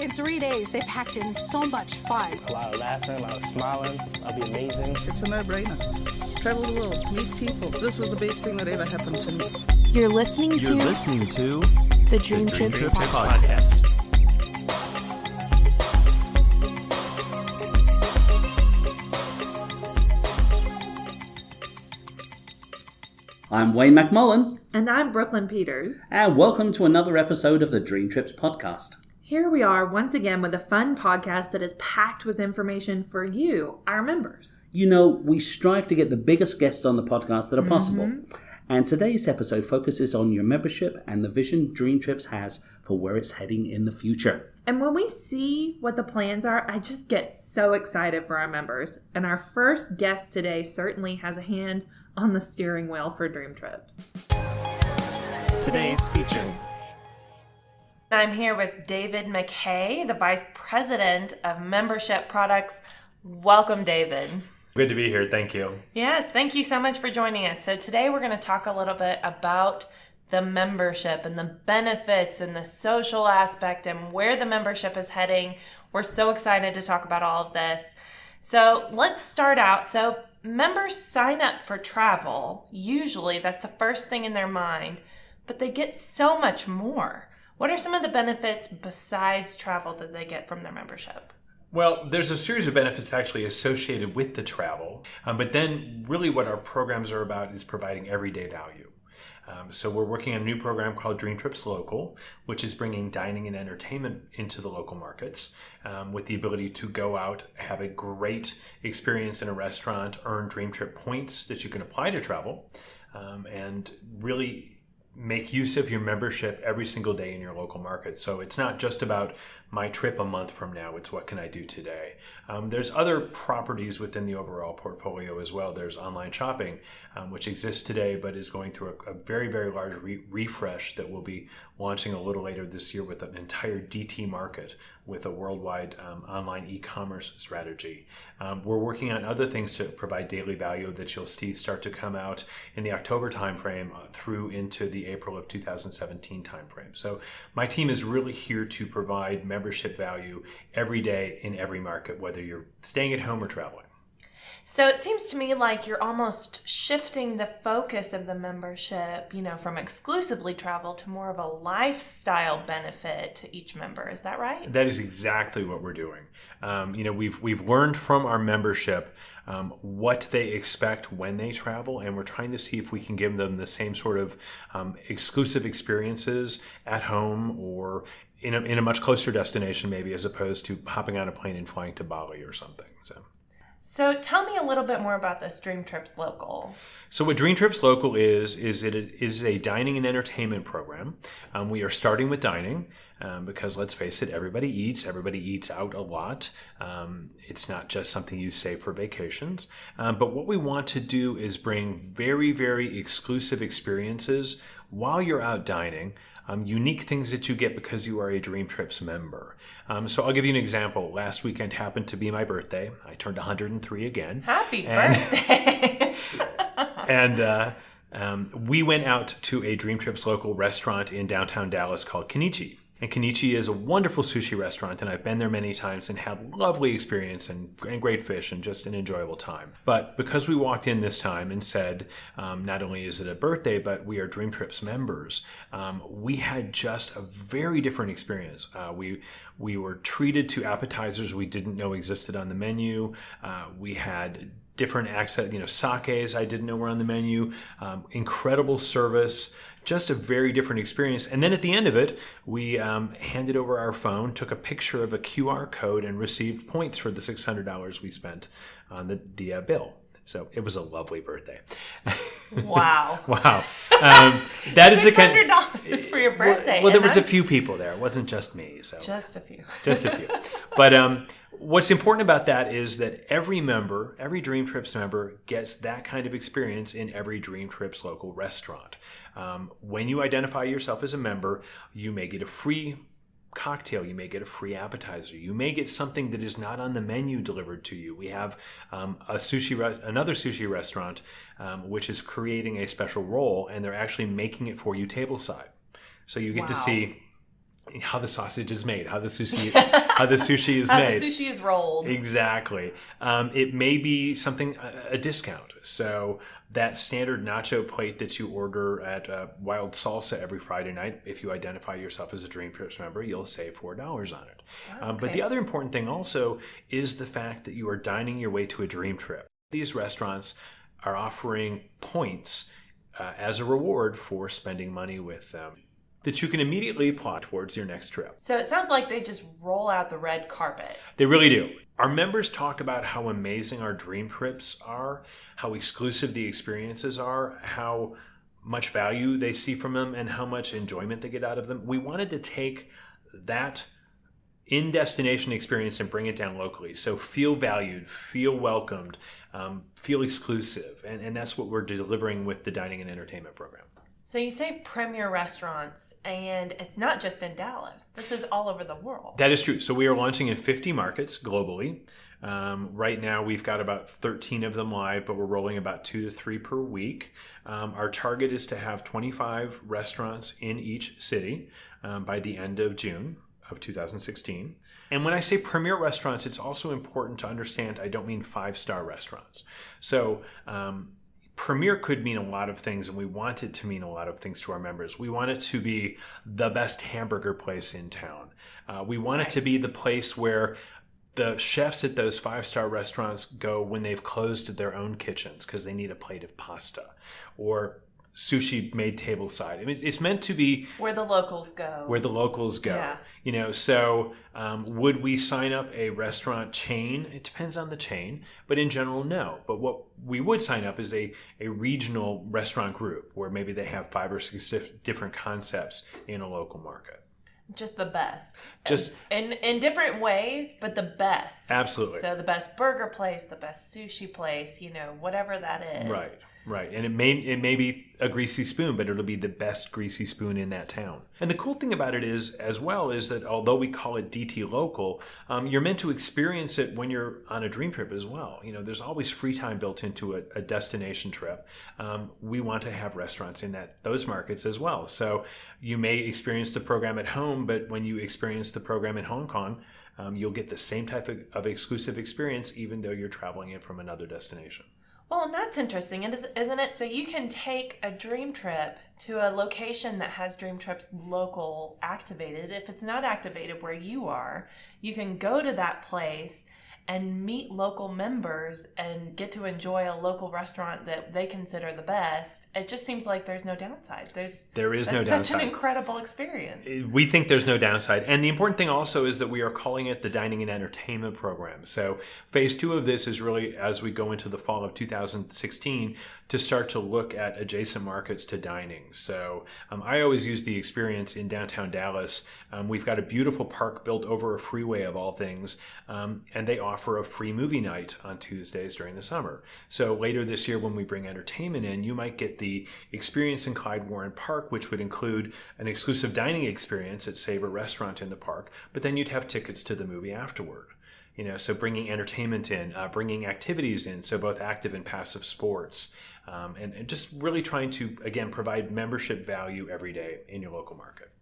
in 3 days, they packed in so much fun. A lot of laughing, a lot of smiling. That'll be amazing. It's a no-brainer. Travel the world, meet people. This was the best thing that ever happened to me. You're listening to the DreamTrips Podcast. I'm Wayne McMullen. And I'm Brooklyn Peters. And welcome to another episode of the DreamTrips Podcast. Here we are once again with a fun podcast that is packed with information for you, our members. You know, we strive to get the biggest guests on the podcast that are possible. And today's episode focuses on your membership and the vision DreamTrips has for where it's heading in the future. And when we see what the plans are, I just get so excited for our members. And our first guest today certainly has a hand on the steering wheel for DreamTrips. Today's feature. I'm here with David McKay, the Vice President of Membership Products. Welcome, David. Good to be here. Thank you. Yes, thank you so much for joining us. So today we're going to talk a little bit about the membership and the benefits and the social aspect and where the membership is heading. We're so excited to talk about all of this. So let's start out. So members sign up for travel. Usually that's the first thing in their mind, but they get so much more. What are some of the benefits besides travel that they get from their membership? Well, there's a series of benefits actually associated with the travel, but then really what our programs are about is providing everyday value. So we're working on a new program called DreamTrips Local, which is bringing dining and entertainment into the local markets with the ability to go out, have a great experience in a restaurant, earn DreamTrip points that you can apply to travel, and really make use of your membership every single day in your local market. So it's not just about my trip a month from now, it's what can I do today. There's other properties within the overall portfolio as well. There's online shopping, which exists today, but is going through a very, very large refresh that will be launching a little later this year with an entire DT market with a worldwide online e-commerce strategy. We're working on other things to provide daily value that you'll see start to come out in the October timeframe through into the April of 2017 timeframe. So my team is really here to provide membership value every day in every market, whether you're staying at home or traveling. So it seems to me like you're almost shifting the focus of the membership, from exclusively travel to more of a lifestyle benefit to each member. Is that right? That is exactly what we're doing. We've learned from our membership what they expect when they travel, and we're trying to see if we can give them the same sort of exclusive experiences at home or in a much closer destination, maybe, as opposed to hopping on a plane and flying to Bali or something. So tell me a little bit more about this DreamTrips Local. So what DreamTrips Local is it is a dining and entertainment program. We are starting with dining because let's face it, everybody eats out a lot. It's not just something you save for vacations. But what we want to do is bring very, very exclusive experiences while you're out dining. Unique things that you get because you are a DreamTrips member. So I'll give you an example. Last weekend happened to be my birthday. I turned 103 again. Happy birthday! And we went out to a DreamTrips Local restaurant in downtown Dallas called Kenichi. And Kenichi is a wonderful sushi restaurant, and I've been there many times and had lovely experience and great fish and just an enjoyable time. But because we walked in this time and said, not only is it a birthday, but we are DreamTrips members, we had just a very different experience. We were treated to appetizers we didn't know existed on the menu. We had different access, sakes I didn't know were on the menu, incredible service, just a very different experience. And then at the end of it, we handed over our phone, took a picture of a QR code, and received points for the $600 we spent on the bill. So it was a lovely birthday. Wow. Wow. That is $600 for your birthday. Well, there was a few people there. It wasn't just me. So just a few. Just a few. But what's important about that is that every DreamTrips member gets that kind of experience in every DreamTrips Local restaurant. When you identify yourself as a member, you may get a free cocktail, you may get a free appetizer, you may get something that is not on the menu delivered to you. We have another sushi restaurant which is creating a special roll, and they're actually making it for you tableside. So you get to see how the sausage is made, how the sushi is made. How the sushi is rolled. Exactly. It may be something, a discount. So that standard nacho plate that you order at Wild Salsa every Friday night, if you identify yourself as a DreamTrips member, you'll save $4 on it. Okay. But the other important thing also is the fact that you are dining your way to a dream trip. These restaurants are offering points as a reward for spending money with them that you can immediately apply towards your next trip. So it sounds like they just roll out the red carpet. They really do. Our members talk about how amazing our dream trips are, how exclusive the experiences are, how much value they see from them, and how much enjoyment they get out of them. We wanted to take that in-destination experience and bring it down locally. So feel valued, feel welcomed, feel exclusive. And that's what we're delivering with the dining and entertainment program. So you say premier restaurants, and it's not just in Dallas. This is all over the world. That is true. So we are launching in 50 markets globally. Right now, we've got about 13 of them live, but we're rolling about 2 to 3 per week. Our target is to have 25 restaurants in each city by the end of June of 2016. And when I say premier restaurants, it's also important to understand I don't mean 5-star restaurants. So premier could mean a lot of things, and we want it to mean a lot of things to our members. We want it to be the best hamburger place in town. We want it to be the place where the chefs at those 5-star restaurants go when they've closed their own kitchens because they need a plate of pasta or sushi made tableside. I mean, it's meant to be where the locals go. Yeah. You know, so would we sign up a restaurant chain? It depends on the chain, but in general, no. But what we would sign up is a regional restaurant group where maybe they have 5 or 6 different concepts in a local market. Just the best. Just in different ways, but the best. Absolutely. So the best burger place, the best sushi place, you know, whatever that is. Right. And it may be a greasy spoon, but it'll be the best greasy spoon in that town. And the cool thing about it is, as well, is that although we call it DT Local, you're meant to experience it when you're on a dream trip as well. You know, there's always free time built into a destination trip. We want to have restaurants in those markets as well. So you may experience the program at home, but when you experience the program in Hong Kong, you'll get the same type of exclusive experience, even though you're traveling in from another destination. Well, and that's interesting, isn't it? So you can take a dream trip to a location that has DreamTrips Local activated. If it's not activated where you are, you can go to that place and meet local members and get to enjoy a local restaurant that they consider the best. It just seems like there's no downside. There is no downside. Such an incredible experience. We think there's no downside. And the important thing also is that we are calling it the Dining and Entertainment Program. So phase 2 of this is really as we go into the fall of 2016 to start to look at adjacent markets to dining. So I always use the experience in downtown Dallas. We've got a beautiful park built over a freeway of all things, and they offer a free movie night on Tuesdays during the summer. So later this year when we bring entertainment in, you might get the experience in Clyde Warren Park, which would include an exclusive dining experience at Savor Restaurant in the park, but then you'd have tickets to the movie afterward. You know, so bringing entertainment in, bringing activities in, so both active and passive sports, and just really trying to, again, provide membership value every day in your local market.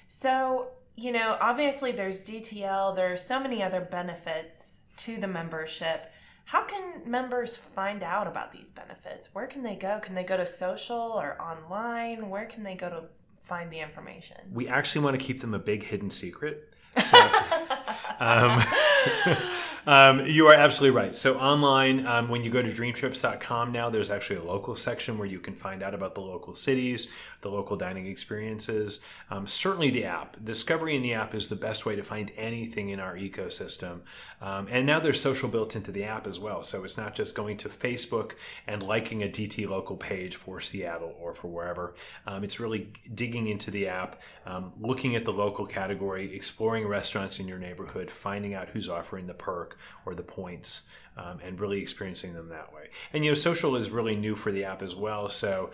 So, you know, obviously there's DTL, there's so many other benefits to the membership. How can members find out about these benefits? Where can they go? Can they go to social or online? Where can they go to find the information? We actually want to keep them a big hidden secret. So, you are absolutely right. So online, when you go to DreamTrips.com now, there's actually a local section where you can find out about the local cities, the local dining experiences. Certainly the app. Discovery in the app is the best way to find anything in our ecosystem. And now there's social built into the app as well. So it's not just going to Facebook and liking a DT Local page for Seattle or for wherever. It's really digging into the app, looking at the local category, exploring restaurants in your neighborhood, finding out who's offering the perk or the points, and really experiencing them that way. And, you know, social is really new for the app as well. So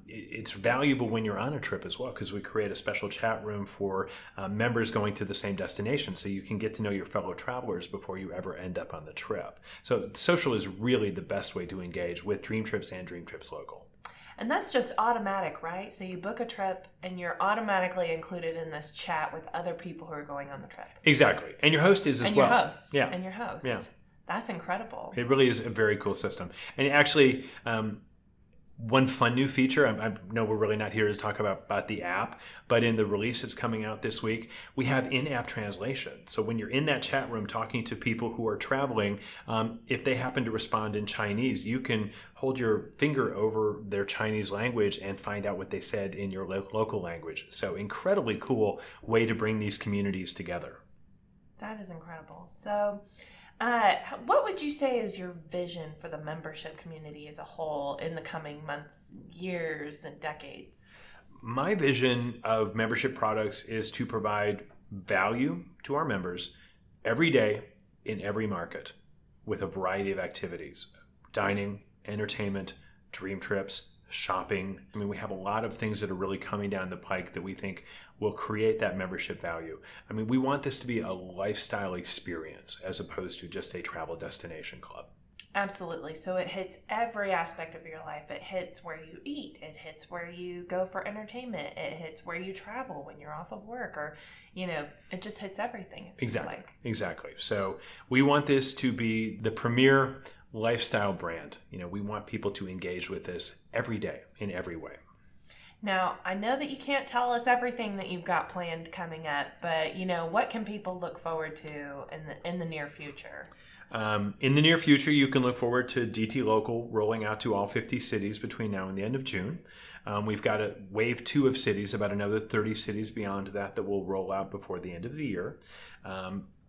it's valuable when you're on a trip as well, because we create a special chat room for members going to the same destination, so you can get to know your fellow travelers before you ever end up on the trip. So social is really the best way to engage with DreamTrips and DreamTrips Local. And that's just automatic, right? So you book a trip and you're automatically included in this chat with other people who are going on the trip. Exactly. And your host is as And well. your host. Yeah. And your host. Yeah. That's incredible. It really is a very cool system. And actually, one fun new feature, I know we're really not here to talk about the app, but in the release that's coming out this week, we have in-app translation. So when you're in that chat room talking to people who are traveling, if they happen to respond in Chinese, you can hold your finger over their Chinese language and find out what they said in your local language. So incredibly cool way to bring these communities together. That is incredible. So what would you say is your vision for the membership community as a whole in the coming months, years, and decades? My vision of membership products is to provide value to our members every day in every market with a variety of activities: dining, entertainment, dream trips, shopping. I mean, we have a lot of things that are really coming down the pike that we think will create that membership value. I mean, we want this to be a lifestyle experience as opposed to just a travel destination club. Absolutely. So it hits every aspect of your life. It hits where you eat. It hits where you go for entertainment. It hits where you travel when you're off of work, or, it just hits everything. It seems Exactly. like. Exactly. So we want this to be the premier lifestyle brand. We want people to engage with this every day in every way. Now, I know that you can't tell us everything that you've got planned coming up, but what can people look forward to in the near future? In the near future, you can look forward to DT Local rolling out to all 50 cities between now and the end of June. We've got a wave 2 of cities, about another 30 cities beyond that will roll out before the end of the year.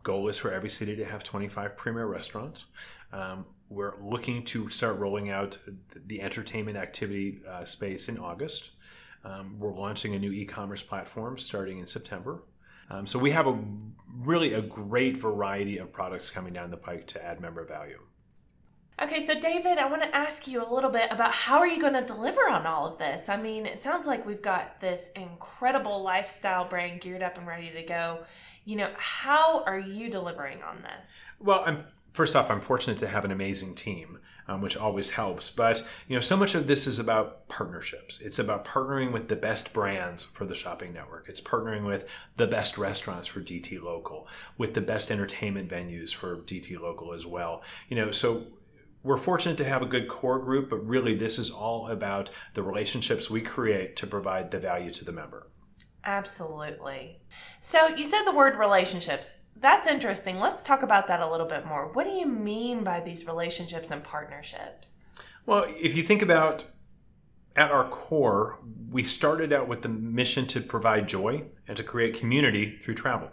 Goal is for every city to have 25 premier restaurants. We're looking to start rolling out the entertainment activity space in August. We're launching a new e-commerce platform starting in September. So we have a great variety of products coming down the pike to add member value. Okay, so David, I want to ask you a little bit about how are you going to deliver on all of this? I mean, it sounds like we've got this incredible lifestyle brand geared up and ready to go. How are you delivering on this? Well, first off, I'm fortunate to have an amazing team, which always helps. But, so much of this is about partnerships. It's about partnering with the best brands for the shopping network. It's partnering with the best restaurants for DT Local, with the best entertainment venues for DT Local as well. So we're fortunate to have a good core group, but really this is all about the relationships we create to provide the value to the member. Absolutely. So you said the word relationships. That's interesting. Let's talk about that a little bit more. What do you mean by these relationships and partnerships? Well, if you think about at our core, we started out with the mission to provide joy and to create community through travel.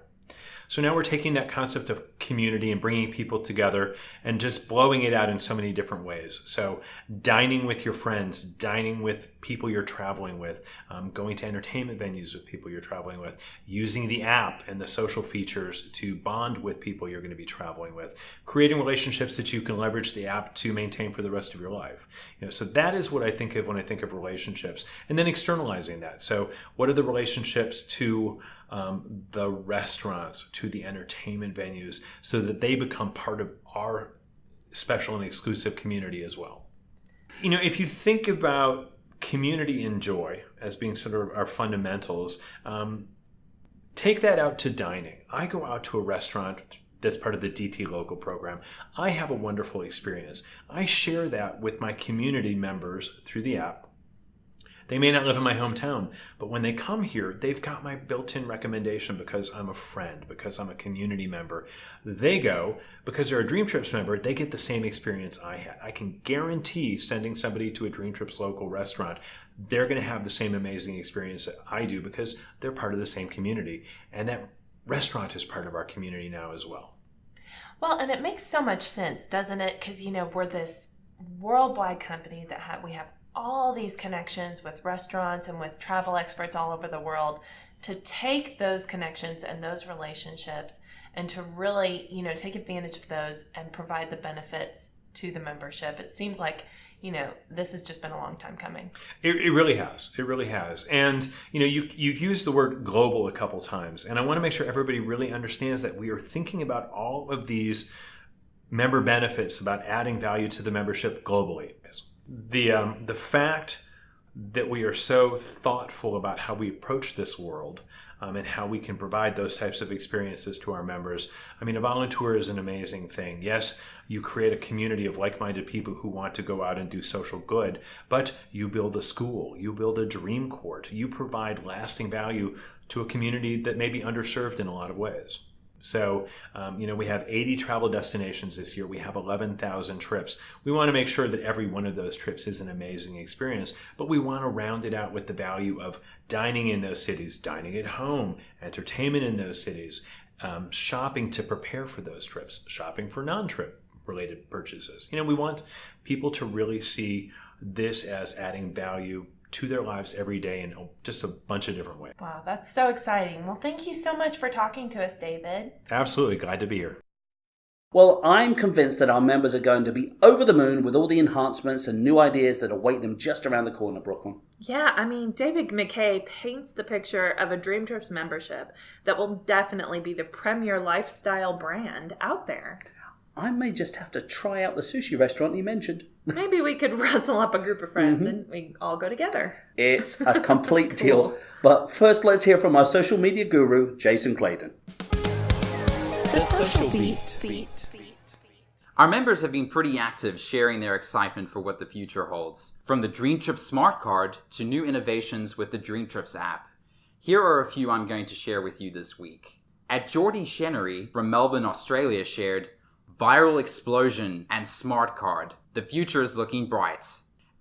So now we're taking that concept of community and bringing people together and just blowing it out in so many different ways. So dining with your friends, dining with people you're traveling with, going to entertainment venues with people you're traveling with, using the app and the social features to bond with people you're going to be traveling with, creating relationships that you can leverage the app to maintain for the rest of your life. So that is what I think of when I think of relationships, and then externalizing that. So what are the relationships to the restaurants, to the entertainment venues, so that they become part of our special and exclusive community as well. If you think about community and joy as being sort of our fundamentals, take that out to dining. I go out to a restaurant that's part of the DT Local program. I have a wonderful experience. I share that with my community members through the app. They may not live in my hometown, but when they come here, they've got my built-in recommendation because I'm a friend, because I'm a community member. They go, because they're a DreamTrips member, they get the same experience I had. I can guarantee sending somebody to a DreamTrips Local restaurant, they're going to have the same amazing experience that I do because they're part of the same community. And that restaurant is part of our community now as well. Well, and it makes so much sense, doesn't it? Because, we're this worldwide company that we have all these connections with restaurants and with travel experts all over the world, to take those connections and those relationships and to really, take advantage of those and provide the benefits to the membership. It seems like, this has just been a long time coming. It really has. It really has. And, you've used the word global a couple times, and I want to make sure everybody really understands that we are thinking about all of these member benefits, about adding value to the membership globally. The fact that we are so thoughtful about how we approach this world and how we can provide those types of experiences to our members. I mean, a volunteer is an amazing thing. Yes, you create a community of like-minded people who want to go out and do social good, but you build a school, you build a dream court, you provide lasting value to a community that may be underserved in a lot of ways. So, we have 80 travel destinations this year. We have 11,000 trips. We want to make sure that every one of those trips is an amazing experience, but we want to round it out with the value of dining in those cities, dining at home, entertainment in those cities, shopping to prepare for those trips, shopping for non-trip related purchases. We want people to really see this as adding value to their lives every day in just a bunch of different ways. Wow, that's so exciting. Well, thank you so much for talking to us, David. Absolutely. Glad to be here. Well, I'm convinced that our members are going to be over the moon with all the enhancements and new ideas that await them just around the corner, Brooklyn. Yeah, I mean, David McKay paints the picture of a DreamTrips membership that will definitely be the premier lifestyle brand out there. I may just have to try out the sushi restaurant you mentioned. Maybe we could rustle up a group of friends and we all go together. It's a complete deal. But first, let's hear from our social media guru, Jason Clayton. The Social Beat. Our members have been pretty active sharing their excitement for what the future holds. From the DreamTrips Smart Card to new innovations with the DreamTrips app. Here are a few I'm going to share with you this week. At Geordie Chenery from Melbourne, Australia shared, "Viral explosion and smart card. The future is looking bright."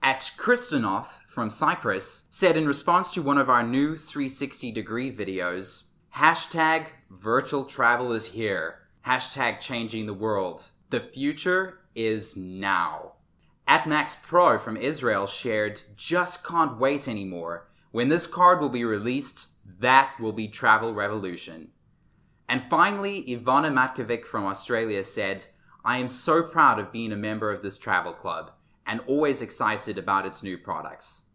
At Kristanov from Cyprus said in response to one of our new 360-degree videos, "Hashtag virtual travel is here. Hashtag changing the world. The future is now." At Max Pro from Israel shared, "Just can't wait anymore. When this card will be released, that will be travel revolution." And finally, Ivana Matkovic from Australia said, "I am so proud of being a member of this travel club and always excited about its new products."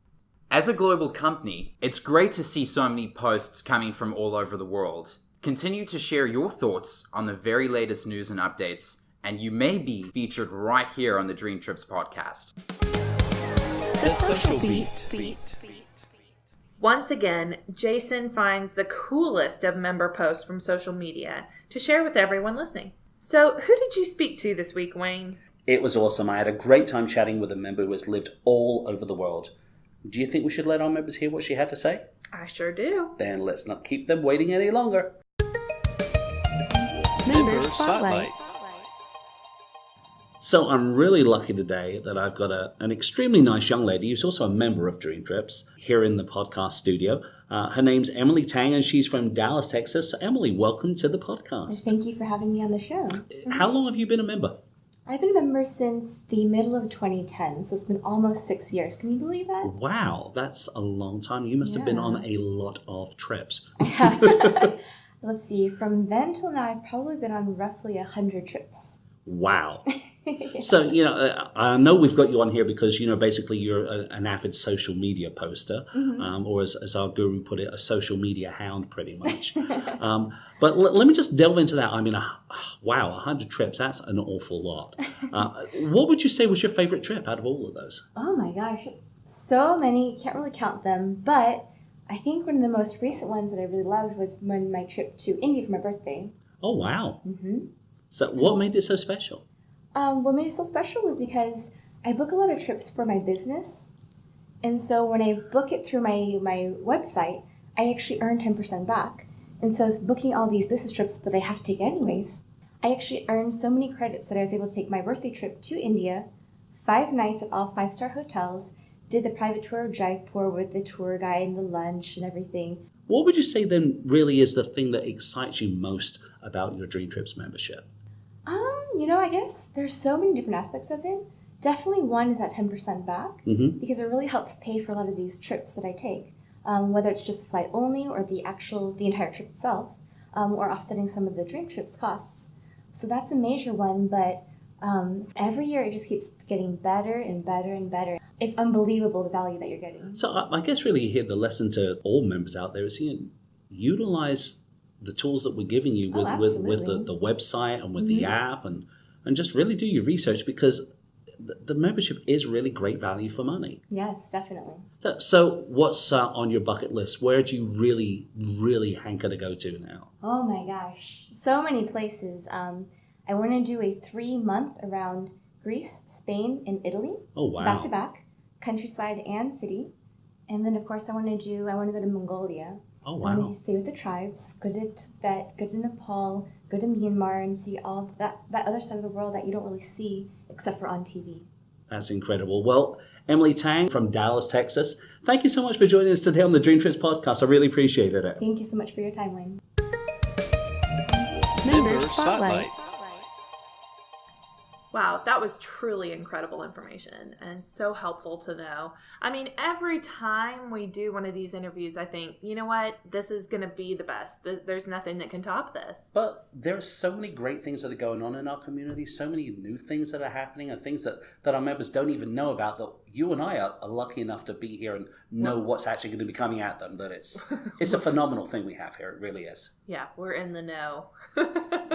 As a global company, it's great to see so many posts coming from all over the world. Continue to share your thoughts on the very latest news and updates, and you may be featured right here on the DreamTrips podcast. The Social Beat. Once again, Jason finds the coolest of member posts from social media to share with everyone listening. So, who did you speak to this week, Wayne? It was awesome. I had a great time chatting with a member who has lived all over the world. Do you think we should let our members hear what she had to say? I sure do. Then let's not keep them waiting any longer. Member Spotlight. So I'm really lucky today that I've got an extremely nice young lady who's also a member of DreamTrips here in the podcast studio. Her name's Emily Tang, and she's from Dallas, Texas. So Emily, welcome to the podcast. Thank you for having me on the show. How long have you been a member? I've been a member since the middle of 2010, so it's been almost 6 years. Can you believe that? Wow, that's a long time. You must have been on a lot of trips. Let's see, from then till now, I've probably been on roughly 100 trips. Wow. So, I know we've got you on here because, basically you're an avid social media poster, or as our guru put it, a social media hound pretty much. But let me just delve into that. I mean, wow, 100 trips, that's an awful lot. What would you say was your favorite trip out of all of those? Oh my gosh, so many, can't really count them, but I think one of the most recent ones that I really loved was my trip to India for my birthday. Oh, wow. So what made it so special? What made it so special was because I book a lot of trips for my business. And so when I book it through my website, I actually earn 10% back. And so booking all these business trips that I have to take anyways, I actually earned so many credits that I was able to take my birthday trip to India, 5 nights at all 5-star hotels, did the private tour of Jaipur with the tour guide and the lunch and everything. What would you say then really is the thing that excites you most about your DreamTrips membership? I guess there's so many different aspects of it. Definitely one is that 10% back, because it really helps pay for a lot of these trips that I take, whether it's just flight only or the entire trip itself, or offsetting some of the DreamTrips costs. So that's a major one, but every year it just keeps getting better and better and better. It's unbelievable the value that you're getting. So I guess really here the lesson to all members out there is utilize the tools that we're giving you with the website and with the app and just really do your research, because the membership is really great value for money. Yes, definitely. So what's on your bucket list? Where do you really, really hanker to go to now? Oh my gosh, so many places. I want to do a 3-month around Greece, Spain, and Italy. Oh, wow. Back to back, countryside and city. And then, of course, I want to go to Mongolia. Oh, I want wow. to stay with the tribes, go to Tibet, go to Nepal, go to Myanmar, and see all of that other side of the world that you don't really see except for on TV. That's incredible. Well, Emily Tang from Dallas, Texas, thank you so much for joining us today on the Dream Trips podcast. I really appreciated it. Thank you so much for your time, Wayne. Member Spotlight. Wow, that was truly incredible information and so helpful to know. I mean, every time we do one of these interviews, I think, you know what? This is going to be the best. There's nothing that can top this. But there are so many great things that are going on in our community, so many new things that are happening and things that our members don't even know about, that you and I are lucky enough to be here and know what's actually going to be coming at them. That it's a phenomenal thing we have here. It really is. Yeah, we're in the know.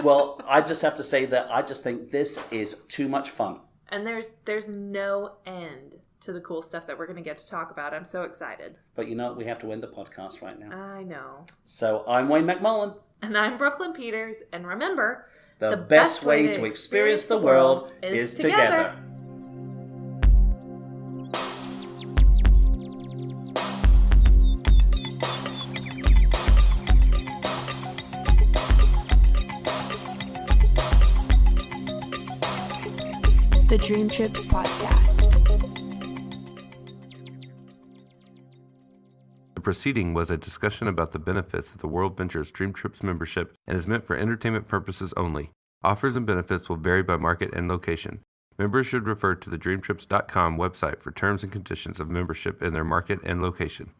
Well, I just have to say that I just think this is too much fun. And there's no end to the cool stuff that we're going to get to talk about. I'm so excited. But you know what? We have to end the podcast right now. I know. So I'm Wayne McMullen. And I'm Brooklyn Peters. And remember, The best way to experience the world is together. The Dream Trips Podcast. The proceeding was a discussion about the benefits of the World Ventures Dream Trips membership and is meant for entertainment purposes only. Offers and benefits will vary by market and location. Members should refer to the DreamTrips.com website for terms and conditions of membership in their market and location.